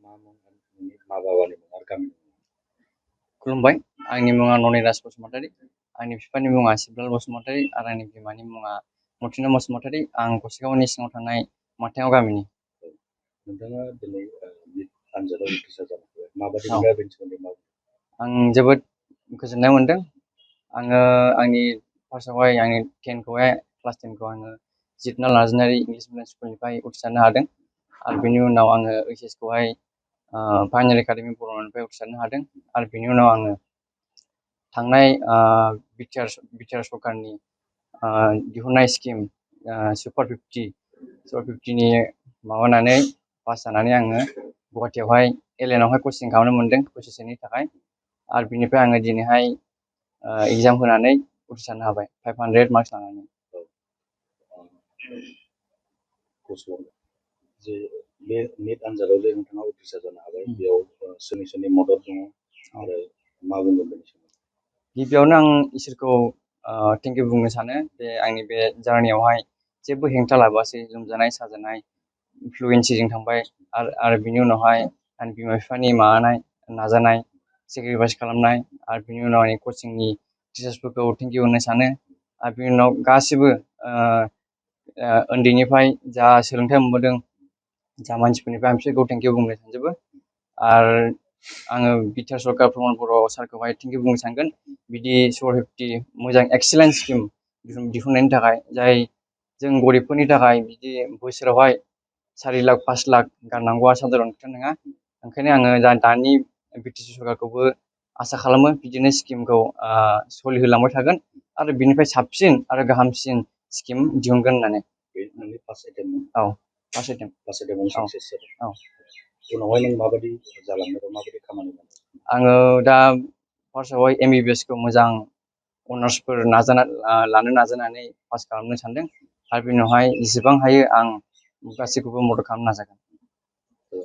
मा मुं नोंनि मा बाबानि मुं आरो गामिनि मुं? खुलुमबाय, आंनि मुङा ननिराज बसुमतारी, आंनि बिफानि मुङा सिब्लाल बसुमतारी आरो आंनि बिमानि मुङा मथिना बसुमतारी। आं गसाइगावनि सिङाव थानाय माथायाव गामिनि। नोंथाङा दिनै निट आनजादाव उथ्रिसार जानो हाबाय, माबायदि औ, मोनदों बेनि सोमोन्दै मा बुंनो? आं जोबोद गोजोननाय मोनदों। आङो आंनि फार्स्टआवहाय आंनि 10खौहाय क्लास 10खौ आङो जितनाल नार्जारी इंलिश मिडियाम स्कुलनिफ्राय उथ्रिसारनो हादों आरो बेनि उनाव आङो ओइस खौहाय फाइनाल एकाडेमि बर'निफ्राय उथ्रिसारनो हादों आरो बेनि उनाव आङो थांनाय बिटिआर सरकारनि दिहुननाय स्किम सुपार 50नि माबानानै पास जानानै आङो गुवाहाटियावहाय एलएनआवहाय कचिं खालामनो मोनदों बोसोरसेनि थाखाय आरो बिनिफ्राय आङो दिनैहाय एग्जाम होनानै उथ्रिसारनो हाबाय 500 मार्क्स लानानै। गुसुआव जे बे निट आनजादाव जे नोंथाङा उथ्रिसार जानो हाबाय, बेयाव सोरनि मदद दङ आरो मा बुंगोन बेनि सोमोन्दै? गिबियावनो आं इसोरखौ थेंक इउ बुंनो सानो जे आंनि बे जार्नियावहाय जेबो हेंथा लाबोआसै, लोमजानाय साजानाय फ्लुयेन्सिजों थांबाय आरो बिनि उनावहाय आंनि बिमा बिफानि नाजानाय सेक्रिफाइस खालामनाय आरो बिनि उनाव आंनि कचिंनि टिचार्सफोरखौ थेंक इउ होनो सानो आरो बिनि उनाव गासिबो उन्दैनिफ्राय जा सोलोंथाइ मोनबोदों जा मानसिफोरनिफ्राय आं बिसोरखौ थेंक इउ बुंनो सानजोबो आरो आङो बिटिआर सरकार प्रमद बर' सारखौहाय थेंक इउ बुंनो सानगोन बिदि सुपार 50 मोजां एक्सिलेन्ट स्किम दिहुननायनि थाखाय, जाय जों गरिबफोरनि थाखाय बिदि बोसोरावहाय 4 लाख 5 लाख गारनांगौआ साधारन खोथा नङा। ओंखायनो आङो दानि बिटिसि सरकारखौबो आसा खालामो बिदिनो स्किमखौ सोलिहोलांबाय थागोन आरो बिनिफ्राय साबसिन आरो गाहामसिन स्किम दिहुनगोन होननानै। बे नोंनि फार्स्ट एटेम्पमोन? औ, फार्स्ट एटेम्पआवनो औ साक्सेस जादों। औ। उनावहाय नों माबायदि जालांनो बा माबायदि खामानि मावनो? आङो दा फार्स्टआवहाय एमबिबिएसखौ मोजां अनार्सफोर लानो नाजानानै पास खालामनो सानदों आरो बिनि उनावहाय जेसेबां हायो आं गासैखौबो मदद खालामनो नाजागोन।